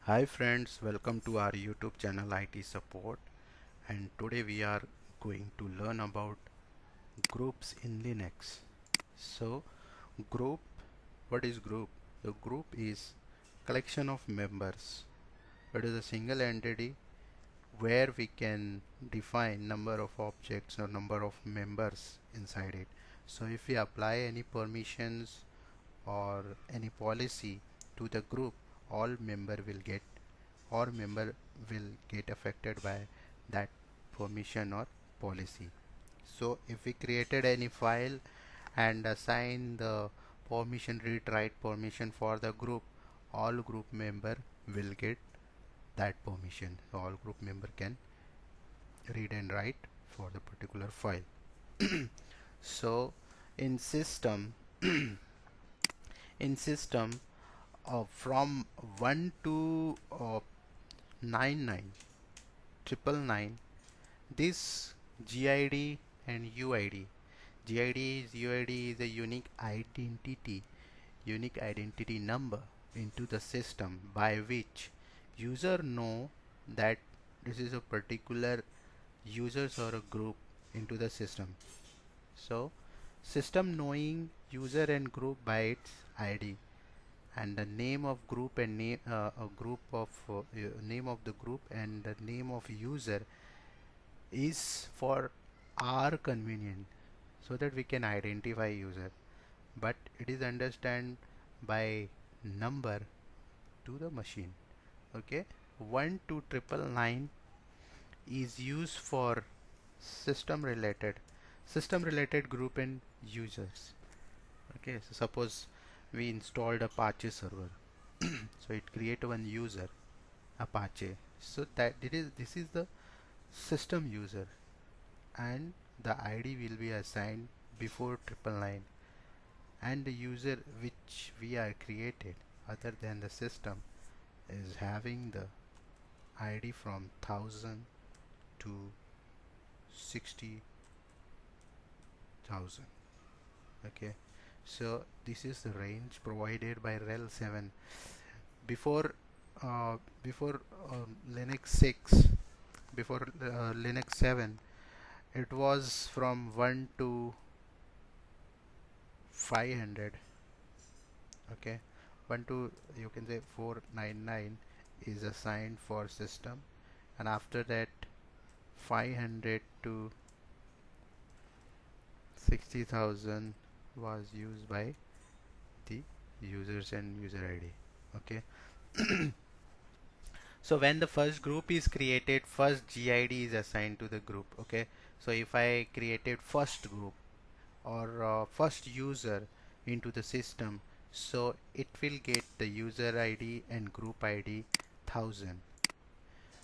Hi friends, welcome to our YouTube channel IT Support, and today we are going to learn about groups in Linux. So group, what is group? The group is collection of members. It is a single entity where we can define number of objects or number of members inside it. So if we apply any permissions or any policy to the group, all member will get affected by that permission or policy. So if we created any file and assign the permission, read write permission for the group, all group member will get that permission. So all group member can read and write for the particular file. So in system in system from 1 to 99 triple nine, this GID and UID. GID is a unique identity number into the system by which user know that this is a particular users or a group into the system. So system knowing user and group by its ID, and the name of group and name a group of name of the group and the name of user is for our convenience, so that we can identify user, but it is understand by number to the machine. Okay, 1 to 999 is used for system related group and users. Okay, so suppose we installed Apache server, so it create one user Apache, so that this is the system user, and the ID will be assigned before 999, and the user which we are created other than the system is having the ID from 1000 to 60,000. Okay, so this is the range provided by rel 7. Before before Linux 6, before Linux 7, it was from 1 to 500. Okay, 1 to, you can say, 499 is assigned for system, and after that 500 to 60,000 was used by the users and user ID. Okay, so when the first group is created, first GID is assigned to the group. Okay, so if I created first group or first user into the system, so it will get the user ID and group ID 1000.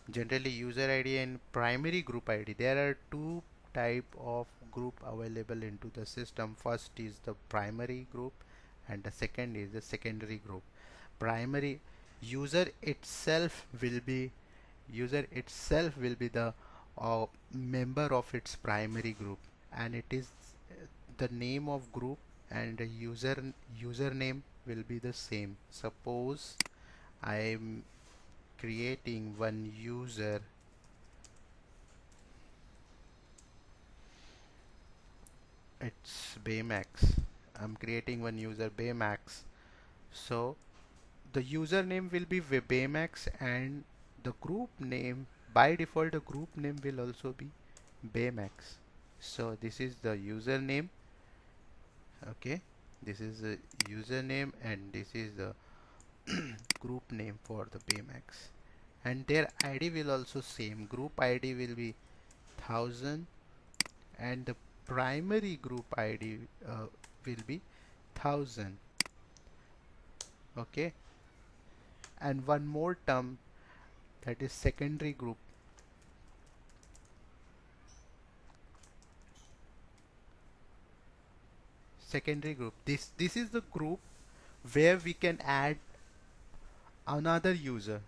Generally user ID and primary group ID, there are two type of group available into the system. First is the primary group and the second is the secondary group. Primary user itself will be the member of its primary group, and it is the name of group, and the username will be the same. Suppose I am creating one user, it's Baymax. I'm creating one user Baymax, so the username will be Baymax, and the group name, by default the group name will also be Baymax. So this is the username. Okay, this is the username and this is the group name for the Baymax, and their ID will also same. Group ID will be 1000 and the primary group ID will be 1000. Okay, and one more term, that is secondary group. Secondary group, this is the group where we can add another user.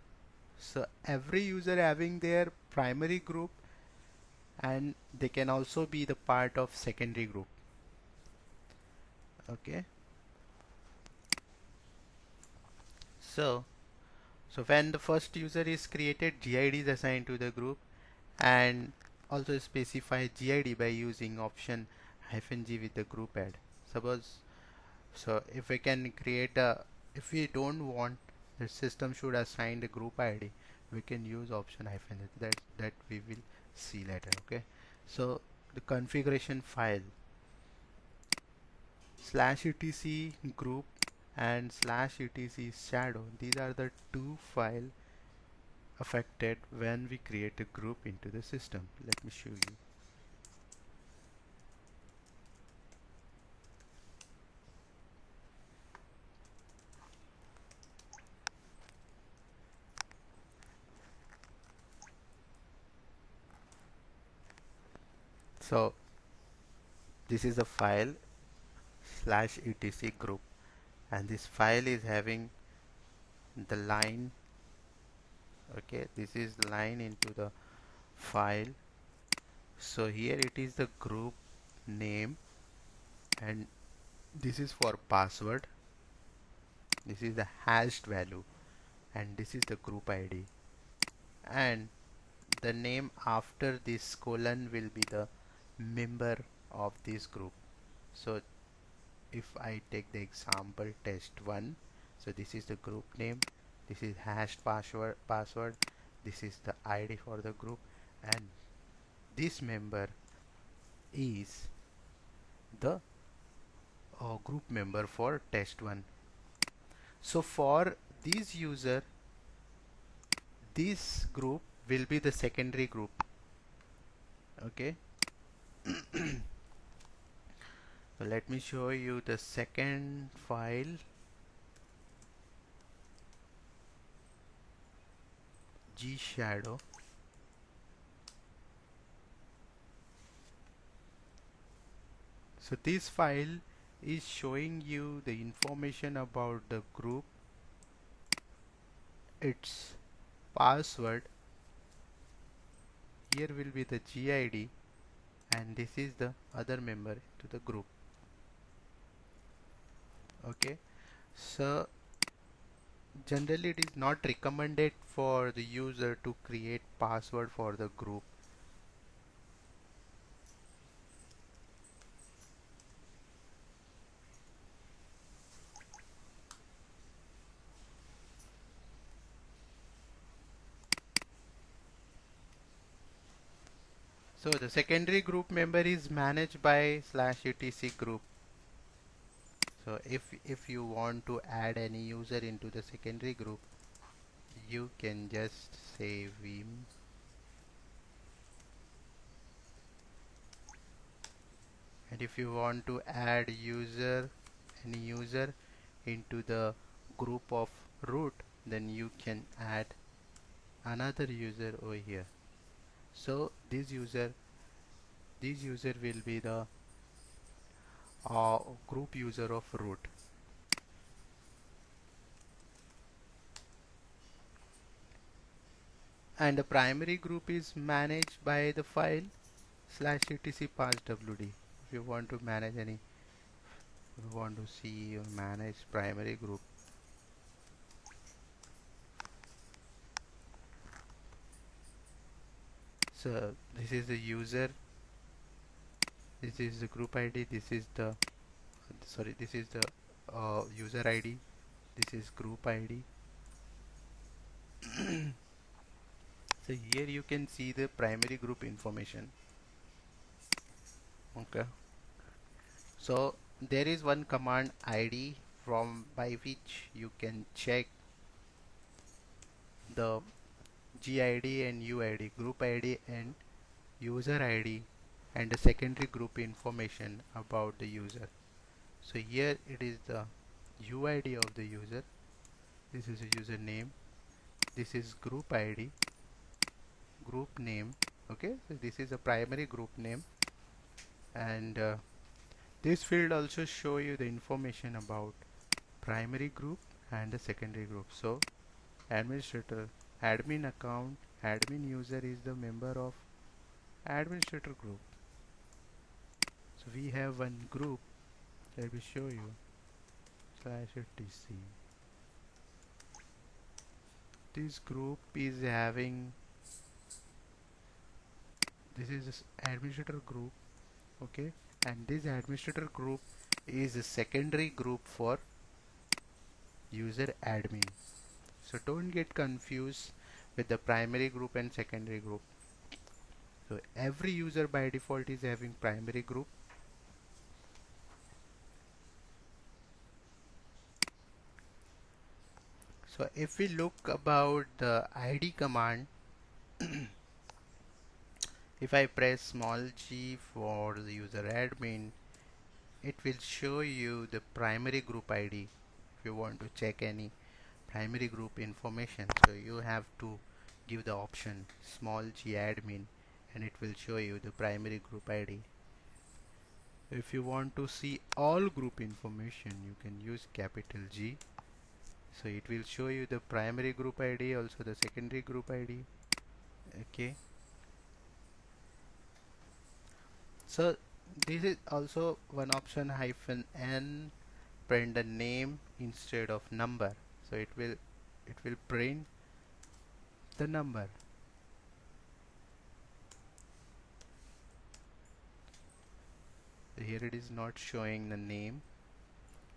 So every user having their primary group, and they can also be the part of secondary group. Okay, so So when the first user is created, GID is assigned to the group, and also specify GID by using option -G with the group add. Suppose, so if we can create a, if we don't want the system should assign the group ID, we can use option -H. That we will see later. Okay, so the configuration file /etc group and /etc shadow, these are the two files affected when we create a group into the system. Let me show you. So this is a file /etc group, and this file is having the line. Okay, this is the line into the file. So here it is the group name, and this is for password, this is the hashed value, and this is the group ID, and the name after this colon will be the member of this group. So if I take the example test1, so this is the group name, this is hashed password, this is the ID for the group, and this member is the group member for test1. So for this user, this group will be the secondary group. Okay, so let me show you the second file, gshadow. So this file is showing you the information about the group, its password, here will be the GID, and this is the other member to the group. Okay, so generally it is not recommended for the user to create password for the group. So the secondary group member is managed by /etc group. So if you want to add any user into the secondary group, you can just say vim, and if you want to add any user into the group of root, then you can add another user over here. So this user will be the group user of root. And the primary group is managed by the file /etc passwd. If you want to manage any, if you want to see or manage primary group, so this is the user, this is the group ID, this is the this is the user ID, this is group ID. So here you can see the primary group information. Okay, so there is one command ID from by which you can check the GID and UID, group ID and user ID, and the secondary group information about the user. So here it is the UID of the user, this is a username, this is group ID, group name. Okay, so this is a primary group name, and this field also show you the information about primary group and the secondary group. So administrator, admin account, admin user is the member of administrator group. So we have one group, let me show you, /etc. this group is having, this is administrator group, okay, and this administrator group is a secondary group for user admin. So don't get confused with the primary group and secondary group. So every user by default is having primary group. So if we look about the id command, if I press small g for the user admin, it will show you the primary group id. If you want to check any primary group information, so you have to give the option small g admin and it will show you the primary group id. If you want to see all group information, you can use capital G, so it will show you the primary group id, also the secondary group id. Okay, so this is also one option, -n, print the name instead of number, so it will print the number. Here it is not showing the name,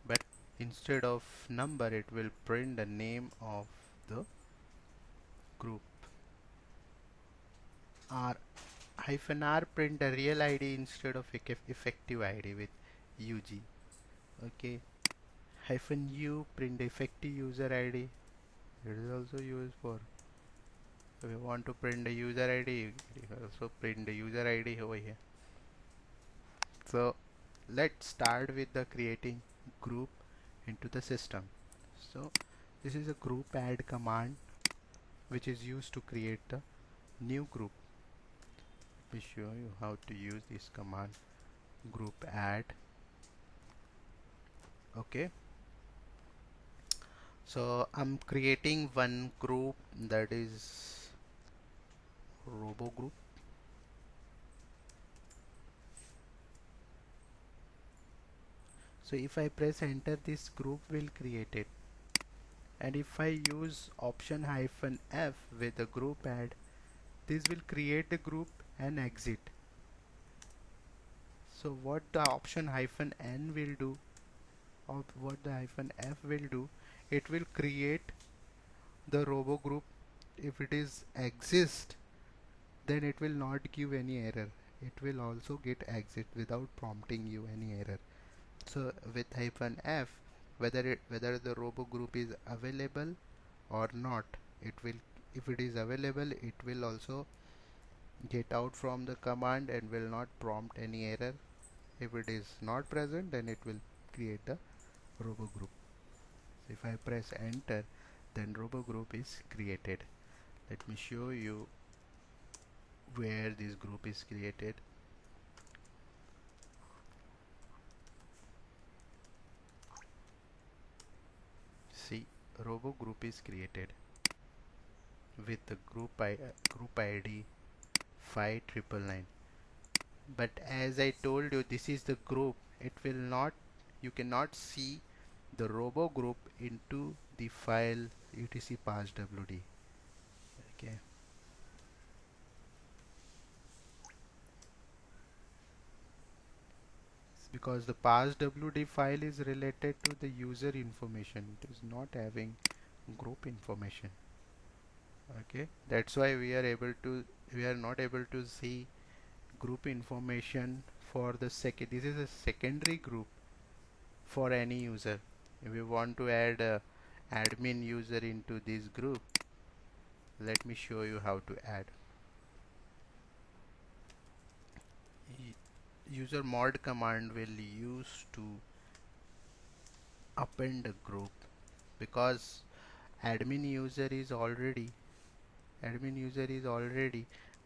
but instead of number it will print the name of the group. R -r print the real ID instead of effective ID with UG. Okay, -u print the effective user ID. It is also used for, if you want to print the user ID, you can also print the user ID over here. So let's start with the creating group into the system. So this is a groupadd command which is used to create the new group. Let me show you how to use this command, groupadd. Okay, so I'm creating one group, that is robo group. So if I press enter, this group will create it, and if I use option -f with the group add, this will create the group and exit. So what the option -n will do, or what the -f will do, it will create the robo group. If it is exist, then it will not give any error, it will also get exit without prompting you any error. So with -f, whether the robo group is available or not, it will, if it is available, it will also get out from the command and will not prompt any error. If it is not present, then it will create the robo group. So if I press enter, then robo group is created. Let me show you where this group is created. See, robo group is created with the group ID 5999. But as I told you, this is the group, it will not, you cannot see the robo group into the file etc passwd. Okay, because the passwd file is related to the user information, it is not having group information. Okay, that's why we are not able to see group information for the second. This is a secondary group for any user. If we want to add a admin user into this group, let me show you how to add. User mod command will use to append a group, because admin user is already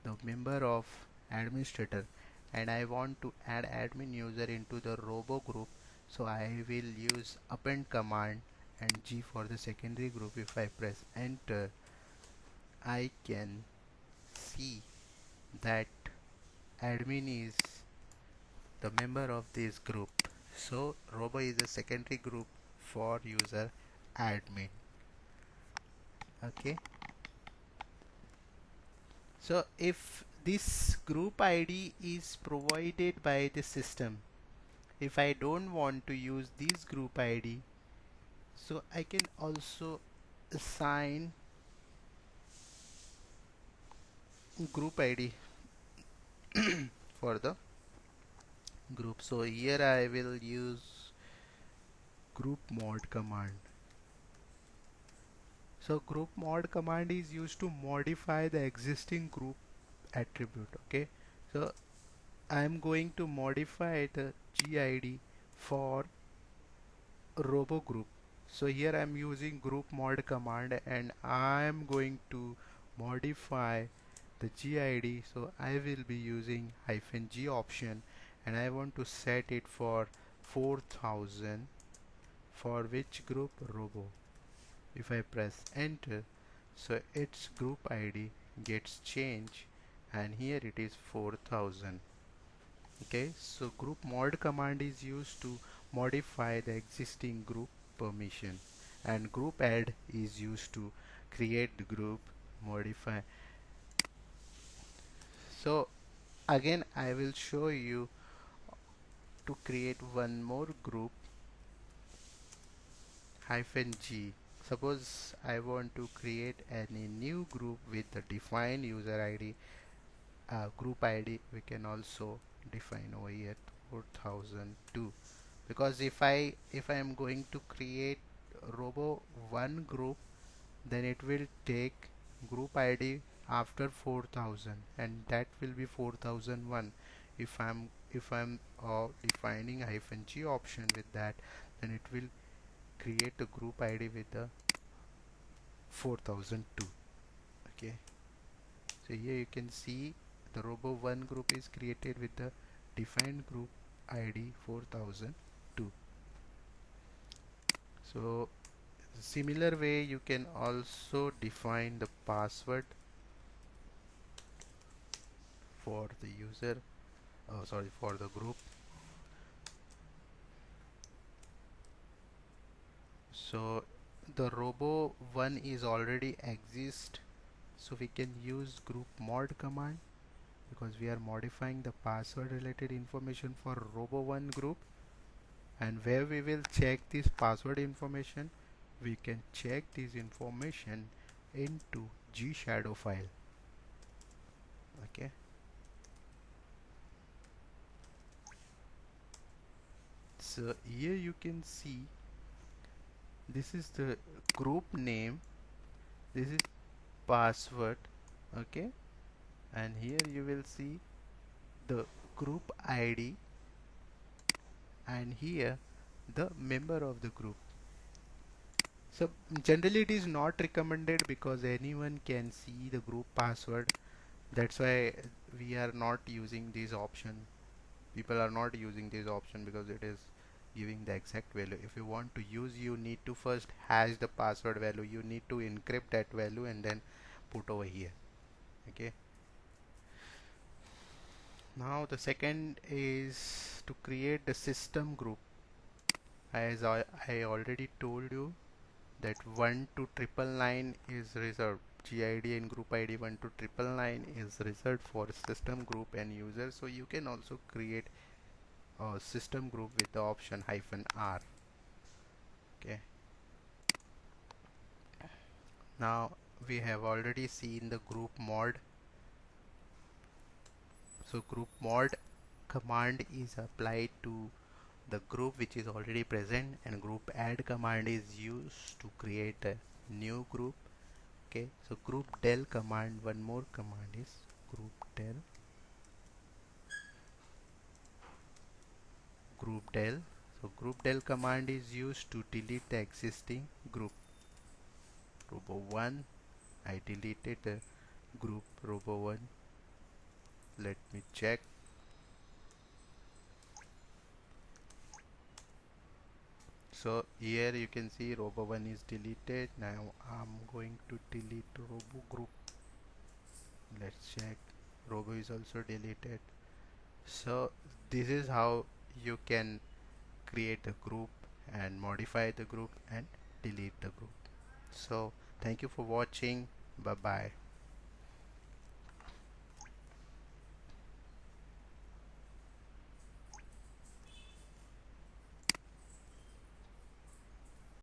the member of administrator, and I want to add admin user into the robo group, so I will use append command and G for the secondary group. If I press enter, I can see that admin is the member of this group, so robo is a secondary group for user admin. Okay, So if this group ID is provided by the system, if I don't want to use this group ID, so I can also assign group ID for the group. So here I will use groupmod command. So groupmod command is used to modify the existing group attribute. Okay, so I am going to modify the GID for robo group. So here I am using groupmod command and I am going to modify the GID. So I will be using -g option and I want to set it for 4000 for which group? Robo. If I press enter, so its group ID gets changed and here it is 4000. Okay, so group mod command is used to modify the existing group permission and group add is used to create the group, modify. So again I will show you to create one more group -g. Suppose I want to create any new group with the defined user ID, group ID we can also define over here 4002, because if I am going to create robo one group, then it will take group ID after 4000 and that will be 4001. If I'm defining -g option with that, then it will create a group ID with the 4002. Okay, so here you can see the robo1 group is created with the defined group ID 4002. So similar way you can also define the password for the user, sorry, for the group. So the robo1 is already exist, so we can use group mod command because we are modifying the password related information for robo1 group. And where we will check this password information, we can check this information into gshadow file. Okay, so here you can see this is the group name, this is password. Okay, and here you will see the group ID and here the member of the group. So generally it is not recommended because anyone can see the group password. That's why we are not using this option. People are not using this option because it is giving the exact value. If you want to use, you need to first hash the password value. You need to encrypt that value and then put over here. Okay, now the second is to create the system group. As I already told you that 1 to 999 is reserved. GID and group ID 1 to 999 is reserved for system group and user. So you can also create a system group with the option -r. Okay, now we have already seen the group mod. So group mod command is applied to the group which is already present, and group add command is used to create a new group. Okay, so groupdel command, one more command is groupdel. So groupdel command is used to delete the existing group. Robo1, I deleted the group robo1. Let me check. So here you can see robo1 is deleted. Now I'm going to delete robo group. Let's check. Robo is also deleted. So this is how you can create a group and modify the group and delete the group. So thank you for watching. Bye bye.